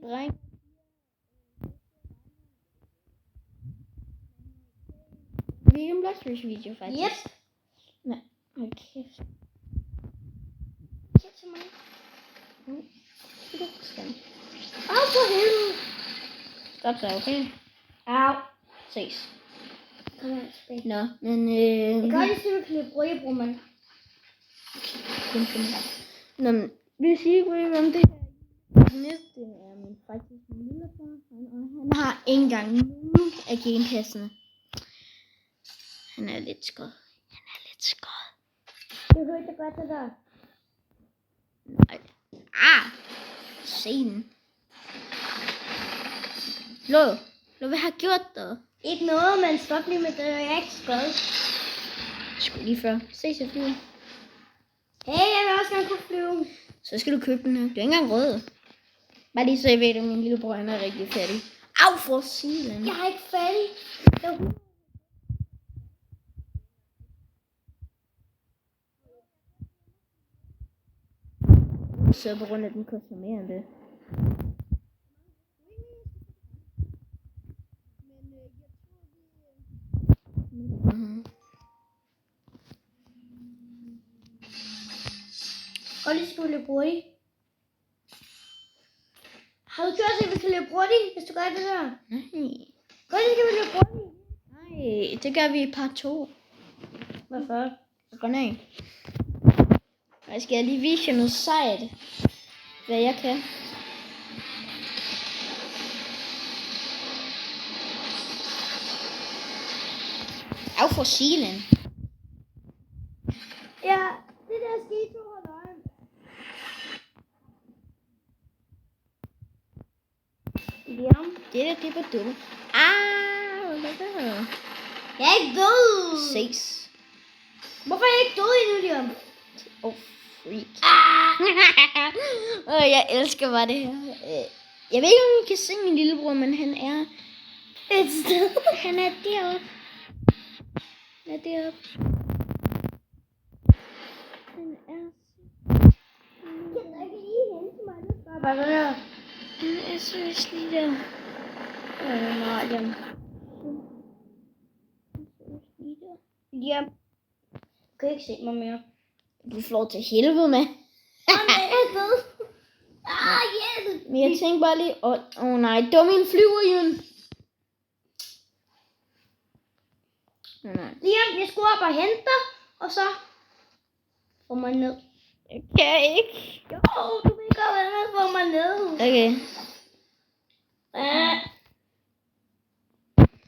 Dreng. Vi er en Blockstreet video, faktisk. Yep. Nej, okay. Kig til mig. Au, for helvede. Stop så, okay? Au. Ses. Kom her tilbage. Nå, men Jeg kan godt lide at klippe brød, bror, man. Nå, men hvis I ikke ved, hvem det er, næste er faktisk min lillebror, og han har ikke engang nogen af genpassene. Han er lidt skød. Du hørte det godt, det der. Nej. Se den. Hvad har gjort det? Ikke noget, men stop lige med det, jeg er ikke skød. Skulle lige før. Se så flyve. Hey, jeg vil også gerne kunne flyve. Så skal du købe den her. Du er ikke engang rød. Bare lige så jeg ved, at min lillebror han er rigtig fattig. Au for silen. Jeg har ikke fattig. Så på grund af, at den koster mere end det. Godt lige skulle løbe hurtigt. Har du gjort, at vi kan løbe hurtigt, hvis du gør det der? Nej. Godt lige skal vi løbe hurtigt. Nej, det gør vi i part 2. Hvorfor? Gå ned. Jeg skal lige vise jer noget sejt. Hvad jeg kan. Au for silen. Ja, det der skete over løgn. Liam. Det var dumt. Hvad er det? Jeg er ikke død. Ses. Hvorfor er jeg ikke død endnu, Liam? Freak. Jeg elsker bare det her. Jeg ved ikke, om I kan se min lillebror, men han er et sted. Han er deroppe. Han er deroppe. Han er... Jeg kan lige hente mig. Hvad er det? Han er seriøst lige der. Nej, Liam. Liam. Kan ikke se mig mere. Du flår til helvede med. Jeg er død. Hjælp. Men jeg tænkte bare lige, nej, dummen flyver jo. Nej. Liam, jeg skulle op og hente dig, og så få mig ned. Jeg kan ikke. Jo, du vil godt være med at få mig ned. Okay.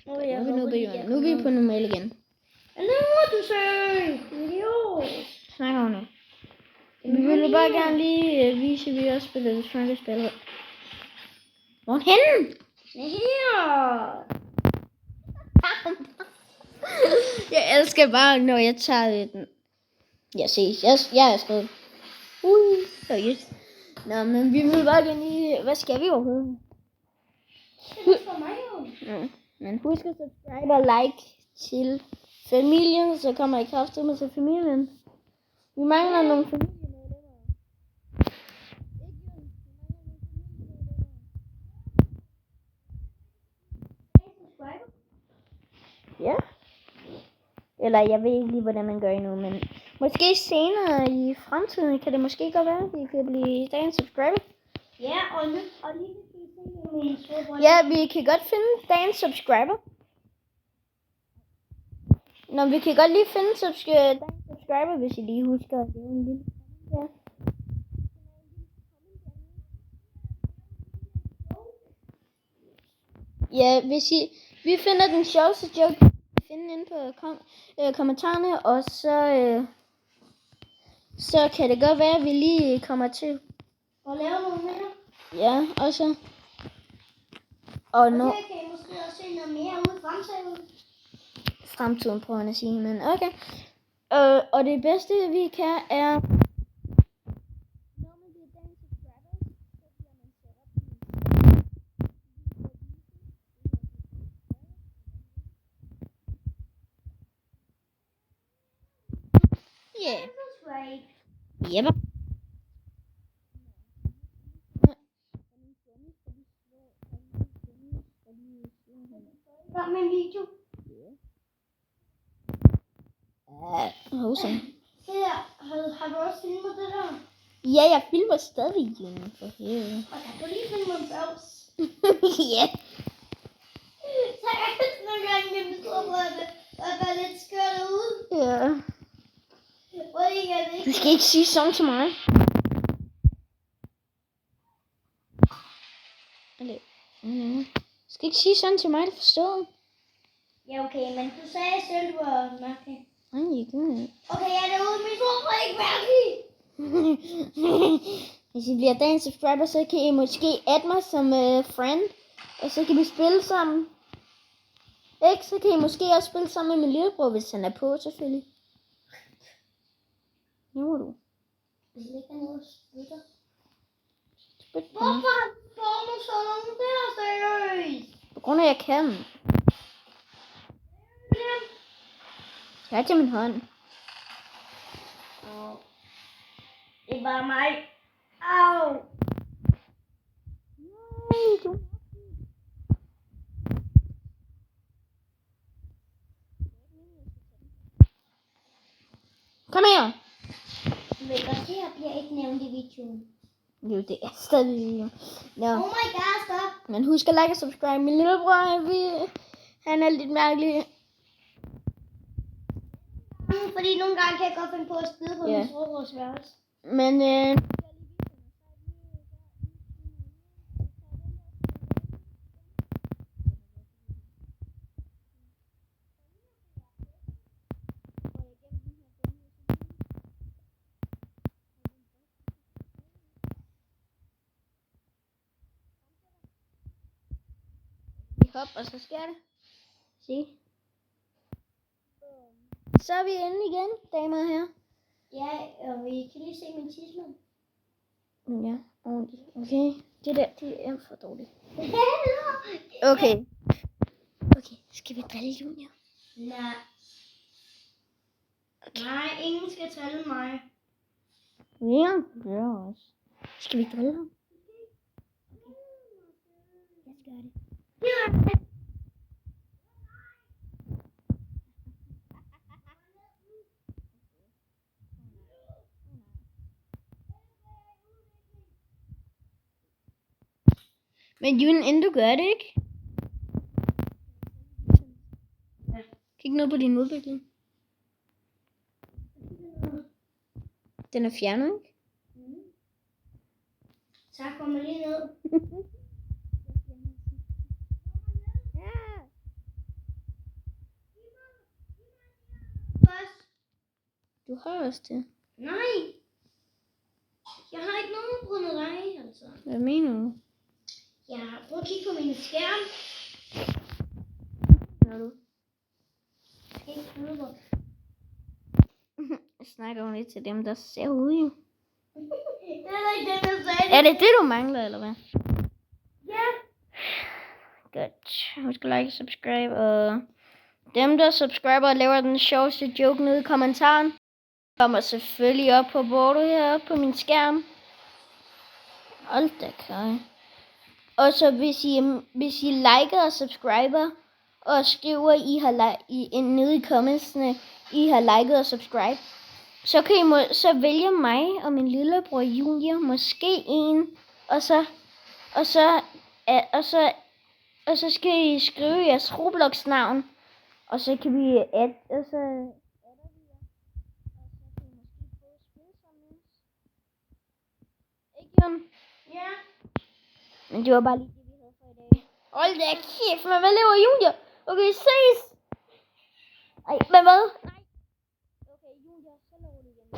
Nu er vi på normal igen. Men nu må du søge. Idiot. Snak om det. Vi ville bare gerne lige vise, at vi også spiller det Strongest Battle. Hvor er henne? Her. Jeg elsker bare, når jeg tager den. Jeg ses. Jeg er skrevet. Seriøst. Nå, men vi vil bare gerne lige... Hvad skal vi overhovedet? Det er for mig jo. Ja. Men husk at subscribe og like til familien, så kommer I kraftigt til familien. Vi mangler nogle familiemedlemmer. Ja. Eller jeg ved ikke lige, hvordan man gør endnu, men måske senere i fremtiden kan det måske godt være, at vi kan blive dagens subscriber. Ja, og lige kan I se min storebror. Ja, vi kan godt finde dagens subscriber. Nå, vi kan godt lige finde dagens subscriber, hvis I lige husker at lave en lille. Ja. Ja, hvis vi finder den sjoveste joke, finde inde på kommentarerne, og så kan det godt være, at vi lige kommer til Og lave nogle mere. Ja, også. Og nu kan I måske også se noget mere ude i fremtiden prøver han at sige, men okay. Og det bedste vi kan er Yep. gang med en video. Hovsen. Her, har du også filmet det der? Ja, jeg filmer stadig, Juni, for helvede. Og kan du lige filme en pause? Ja. Så jeg kan nogle gange nemt tro på, at der er lidt skørt ude. Ja. Hvor ikke er det ikke? Du skal ikke sige sådan til mig. Du skal ikke sige sådan til mig, det forstår du? Ja, okay, men du sagde selv, du var mærkelig. Nej, ikke. Okay, jeg er derude, min bror er ikke mærkelig. Hvis I bliver dagens subscriber, så kan I måske add mig som friend. Og så kan vi spille sammen. Ikke? Så kan I måske også spille sammen med min lillebror, hvis han er på, selvfølgelig. Nu må du. Hvis det ikke er noget spytter. Spyt på mig. Hvorfor har du formet så nogen der, seriøst? På grund af, at jeg kan. Jeg har til min hånd. Det var mig. Au. Nej, du. Kom her. Du ved godt, det her bliver ikke nævnt i videoen. Jo, det er stadig. No. Oh my god, stop. Men husk at like og subscribe. Min lillebror, han er lidt mærkelig. Fordi nogle gange kan jeg godt finde på at skide på min storebrors værelse. Men hop, og så sker det. Se. Så er vi inde igen, damer og herrer. Ja, og vi kan lige se min tidsmand. Ja, ordentligt. Okay, det der, det er for dårligt. Okay. Okay, skal vi drille Junior? Nej. Okay. Nej, ingen skal drille mig. Ja, det er også. Skal vi drille ham? Jeg skal gøre det. Men Jun, inden du gør det, ikke? Ja. Kig ned på din udvikling. Den er fjernet, ikke? Så kommer lige ned. Først. Du har også det. Nej. Jeg har ikke nogen brundet dig, altså. Hvad mener du? Ja, prøv at kigge på min skærm. Når du? Ikke videre. Jeg snakker jo lidt til dem, der ser ud, jo. Det er ikke det, jeg sagde. Er det det, du mangler, eller hvad? Ja. Godt. Husk at like og subscribe, og dem, der subscriber, laver den sjoveste joke nede i kommentaren. Kommer selvfølgelig op på bordet heroppe på min skærm. Hold da kaj. Og så hvis I liker og subscriber, og skriver, nede i commentsene, I har liket og subscribe, så kan I så vælge mig og min lillebror Junior, måske en, og så skal I skrive jeres Roblox navn, og så kan vi Ja. Men det var bare lige det, vi havde for i dag. Hold da kæft, men hvad laver Junior? Okay, ses! Ej, men hvad? Nej. Okay, Junior, så laver du igen.